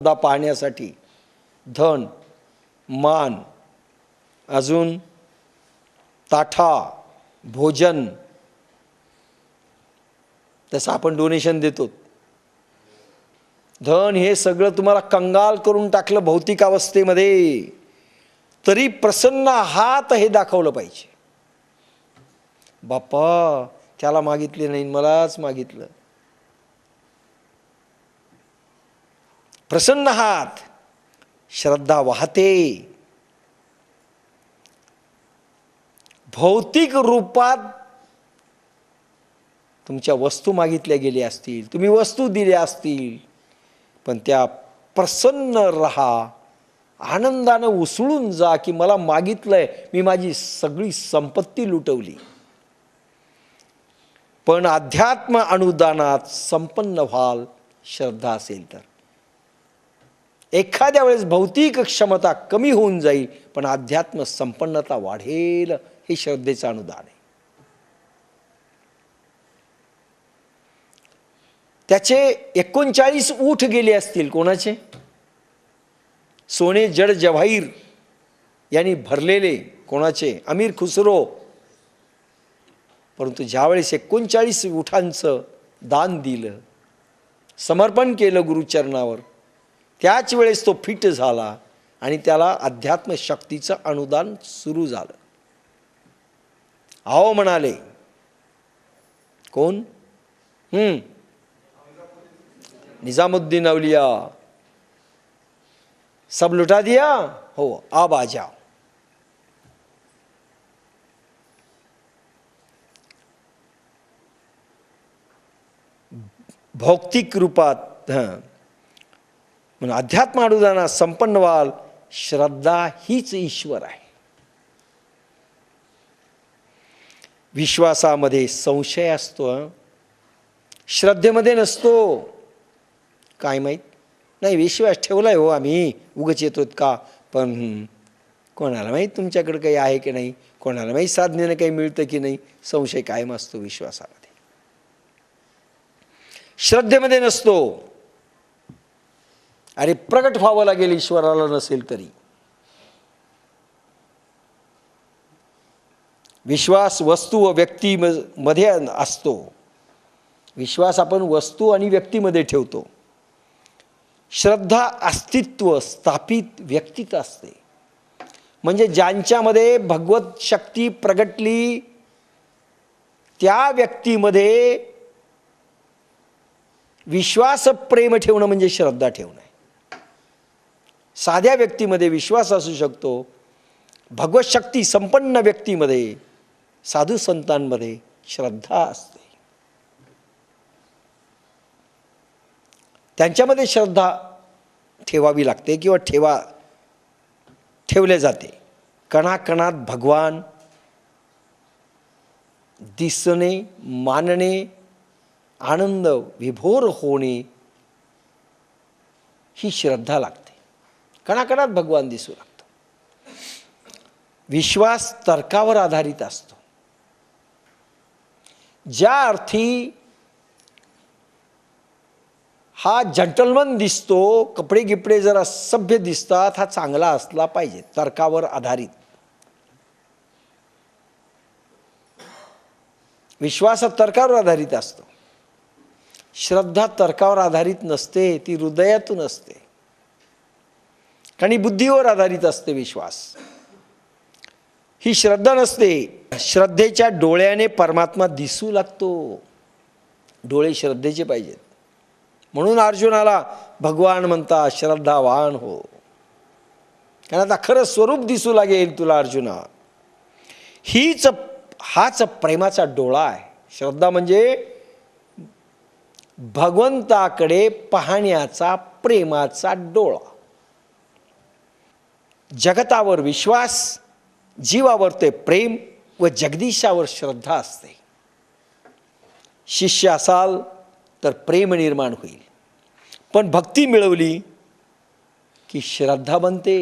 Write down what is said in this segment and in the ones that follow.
दा पाहण्यासाठी धन मान अजून ताठा भोजन तसं आपण डोनेशन देतो। धन हे सगळं तुम्हाला कंगाल करून टाकलं भौतिक अवस्थेमध्ये, तरी प्रसन्न आहात हे दाखवलं पाहिजे। बाप्पा त्याला मागितले नाही मलाच मागितलं, प्रसन्न आहात, श्रद्धा वाहते। भौतिक रूपात तुमच्या वस्तू मागितल्या गेल्या असतील, तुम्ही वस्तू दिल्या असतील, पण त्या प्रसन्न रहा, आनंदाने उसळून जा की मला मागितलंय, मी माझी सगळी संपत्ती लुटवली। पण अध्यात्म अनुदानात संपन्न व्हाल श्रद्धा असेल तर। एखाद्या वेळेस भौतिक क्षमता कमी होऊन जाईल, पण अध्यात्म संपन्नता वाढेल, हे श्रद्धेचं अनुदान आहे। त्याचे 39 ऊठ गेले असतील, कोणाचे? सोने जड जवाहीर यांनी भरलेले, कोणाचे? अमीर खुसरो। परंतु ज्यावेळेस 39 ऊठांचं दान दिलं, समर्पण केलं गुरुचरणावर, त्याच वेळेस तो फिट झाला आणि त्याला अध्यात्म शक्तीचं अनुदान सुरू झालं। आओ म्हणाले, कोण? निजामुद्दीन औलिया। सब लुटा दिया, हो अब आ जाओ। भौतिक रूपात म्हणून अध्यात्म अनुदानात संपन्न व्हाल, श्रद्धा हीच ईश्वर आहे। विश्वासामध्ये संशय असतो, श्रद्धेमध्ये नसतो। काय माहीत नाही, विश्वास ठेवलाय हो आम्ही, उगाच येतोत का? पण कोणाला माहीत तुमच्याकडे काही आहे की नाही, कोणाला माहीत साधनेनं काही मिळतं की नाही। संशय कायम असतो विश्वासामध्ये, श्रद्धेमध्ये नसतो। अरे प्रगट व्हावं लागेल ईश्वराला, नसेल तरी विश्वास वस्तू व व्यक्ती मध्ये असतो। विश्वास आपण वस्तू आणि व्यक्तीमध्ये ठेवतो। श्रद्धा अस्तित्व स्थापित व्यक्तीत असते, म्हणजे ज्यांच्यामध्ये भगवत शक्ती प्रगटली त्या व्यक्तीमध्ये विश्वास प्रेम ठेवणं म्हणजे श्रद्धा ठेवणं आहे। साध्या व्यक्तीमध्ये विश्वास असू शकतो, भगवत शक्ती संपन्न व्यक्तीमध्ये, साधू संतांमध्ये श्रद्धा असते। त्यांच्यामध्ये श्रद्धा ठेवावी लागते किंवा ठेवले जाते। कणाकणात भगवान दिसणे, मानणे, आनंद विभोर होणे, ही श्रद्धा लागते। कणाकणात भगवान दिसू लागतो। विश्वास तर्कावर आधारित असतो। ज्या अर्थी हा जंटलमन दिसतो, कपडे गिपडे जरा सभ्य दिसतात, हा चांगला असला पाहिजे, तर्कावर आधारित। विश्वास तर्कावर आधारित असतो, श्रद्धा तर्कावर आधारित नसते, ती हृदयातून असते आणि बुद्धीवर आधारित असते। विश्वास ही श्रद्धा नसते। श्रद्धेच्या डोळ्याने परमात्मा दिसू लागतो, डोळे श्रद्धेचे पाहिजेत। म्हणून अर्जुनाला भगवान म्हणता श्रद्धावान हो, कारण आता खरं स्वरूप दिसू लागेल तुला अर्जुना। हाच प्रेमाचा डोळा आहे। श्रद्धा म्हणजे भगवंताकडे पाहण्याचा प्रेमाचा डोळा। जगतावर विश्वास, जीवावर ते प्रेम व जगदीशावर श्रद्धा असते। शिष्य असाल तर प्रेम निर्माण होईल, पण भक्ती मिळवली की श्रद्धा बनते।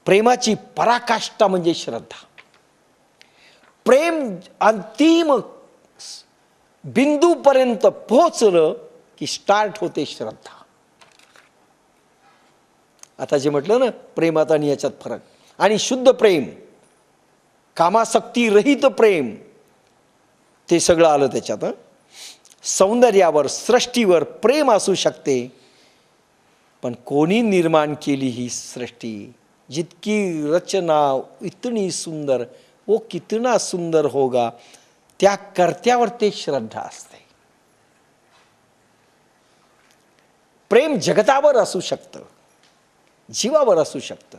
प्रेमाची पराकाष्ठा म्हणजे श्रद्धा। प्रेम अंतिम बिंदूपर्यंत पोहोचलं की स्टार्ट होते श्रद्धा. आता जे म्हटलं ना प्रेमात आणि याच्यात फरक, आणि शुद्ध प्रेम, कामासक्ती रहित प्रेम, ते सगळं आलं त्याच्यात. सौंदर्यावर, सृष्टीवर प्रेम असू शकते, पण कोणी निर्माण केली ही सृष्टी, जितकी रचना इतनी सुंदर, वो कितना सुंदर होगा, त्या कर्त्यावर ते श्रद्धा असते. प्रेम जगतावर असू शकतं, जीवावर असू शकतं,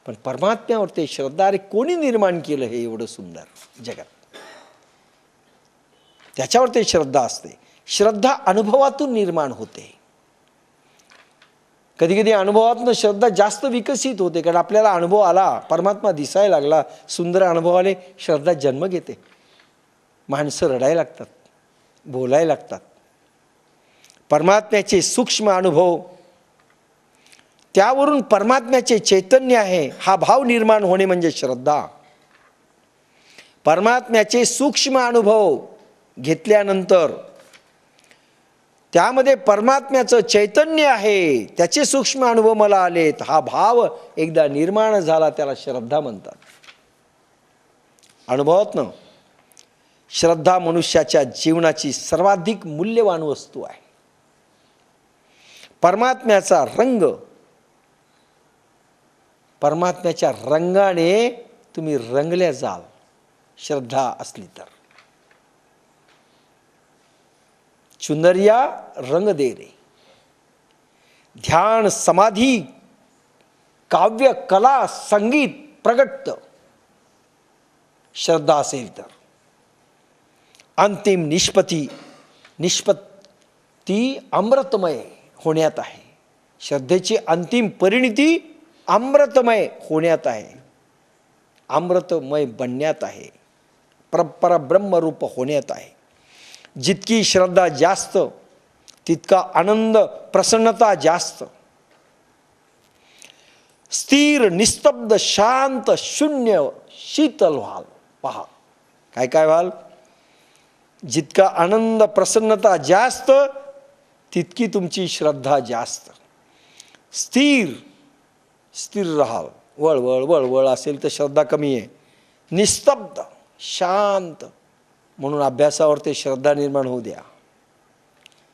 पण परमात्म्यावर ते श्रद्धा. अरे कोणी निर्माण केलं हे एवढं सुंदर जगत, त्याच्यावर ते श्रद्धा असते. श्रद्धा अनुभवातून निर्माण होते. कधी कधी अनुभवातून श्रद्धा जास्त विकसित होते, कारण आपल्याला अनुभव आला, परमात्मा दिसायला लागला, सुंदर अनुभव आले, श्रद्धा जन्म घेते. माणसं रडायला लागतात, बोलायला लागतात. परमात्म्याचे सूक्ष्म अनुभव, त्यावरून परमात्म्याचे चैतन्य आहे हा भाव निर्माण होणे म्हणजे श्रद्धा. परमात्म्याचे सूक्ष्म अनुभव घेतल्यानंतर त्यामध्ये परमात्म्याचं चैतन्य आहे, त्याचे सूक्ष्म अनुभव मला आलेत, हा भाव एकदा निर्माण झाला, त्याला श्रद्धा म्हणतात. अनुभवातनं श्रद्धा मनुष्याच्या जीवनाची सर्वाधिक मूल्यवान वस्तू आहे. परमात्म्याचा रंग, परमात्म्याच्या रंगाने तुम्ही रंगल्या जाल श्रद्धा असली तर. चुनरिया रंग दे रे, ध्यान समाधी काव्य कला संगीत प्रगटतं श्रद्धा असेल तर. अंतिम निष्पत्ती अमृतमय होण्यात आहे. श्रद्धेची अंतिम परिणिती अमृतमय होण्यात आहे, अमृतमय बनण्यात आहे, परब्रह्मरूप होण्यात आहे. जितकी श्रद्धा जास्त तितका आनंद प्रसन्नता जास्त. स्थिर निस्तब्ध शांत शून्य शीतल व्हाल. पहा काय काय व्हाल. जितका आनंद प्रसन्नता जास्त तितकी तुमची श्रद्धा जास्त. स्थिर स्थिर राहाल. वळवळ वळवळ असेल तर श्रद्धा कमी आहे. निस्तब्ध शांत, म्हणून अभ्यासावर ते श्रद्धा निर्माण होऊ द्या.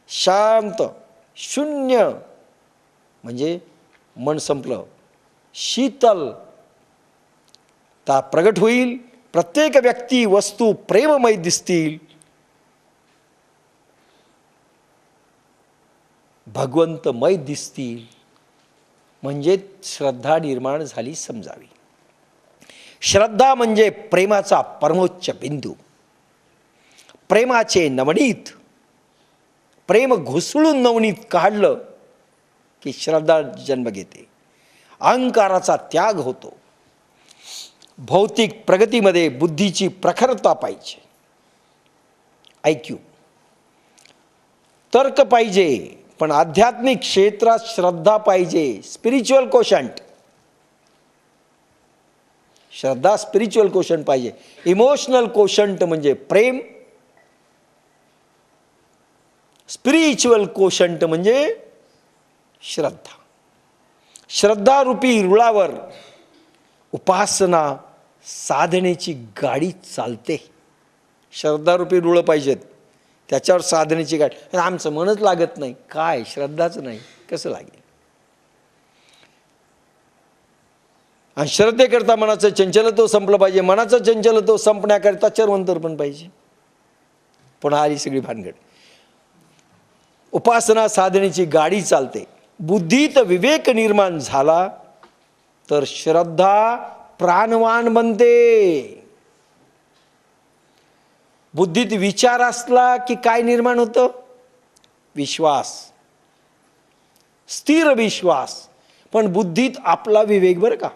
शांत शून्य म्हणजे मन संपलं. शीतल ता प्रगट होईल. प्रत्येक व्यक्ती वस्तू प्रेममय दिसतील. भगवंतमय दिसतील. म्हणजे श्रद्धा निर्माण झाली समजावी. श्रद्धा म्हणजे प्रेमाचा परमोच्च बिंदू. प्रेमाचे नवनीत, प्रेम घुसळून नवनीत काढलं की श्रद्धा जन्म घेते. अहंकाराचा त्याग होतो. भौतिक प्रगतीमध्ये बुद्धीची प्रखरता पाहिजे. IQ तर्क पाहिजे, पण आध्यात्मिक क्षेत्रात श्रद्धा पाहिजे. स्पिरिच्युअल कोशंट, श्रद्धा स्पिरिच्युअल कोशंट पाहिजे. इमोशनल कोशंट म्हणजे प्रेम. स्पिरिच्युअल कोशंट म्हणजे श्रद्धा. श्रद्धारूपी रुळावर उपासना साधनेची गाडी चालते. श्रद्धारूपी रुळं पाहिजेत, त्याच्यावर साधनेची गाडी. आमचं मनच लागत नाही. काय श्रद्धाच नाही, कसं लागेल. आणि श्रद्धेकरता मनाचं चंचलत्व संपलं पाहिजे. मनाचं चंचलत्व संपण्याकरता चरवंतर पण पाहिजे. पुन्हा आली सगळी भानगड. उपासना साधनेची गाडी चालते. बुद्धीत विवेक निर्माण झाला तर श्रद्धा प्राणवान बनते. बुद्धीत विचार असला की काय निर्माण होतं. विश्वास, स्थिर विश्वास. पण बुद्धीत आपला विवेक, बरं का,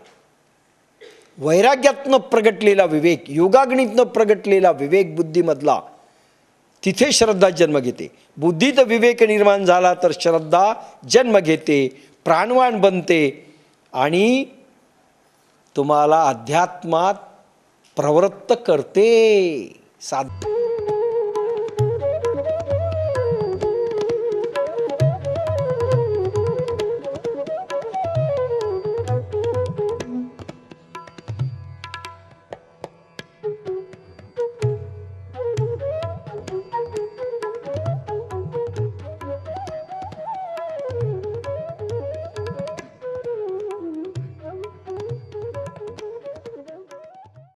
वैराग्यातनं प्रगटलेला विवेक, योगाग्नीतनं प्रगटलेला विवेक बुद्धीमधला, तिथे श्रद्धा जन्म घेते. बुद्धीत विवेक निर्माण झाला तर श्रद्धा जन्म घेते, प्राणवान बनते आणि तुम्हाला अध्यात्मात प्रवृत्त करते.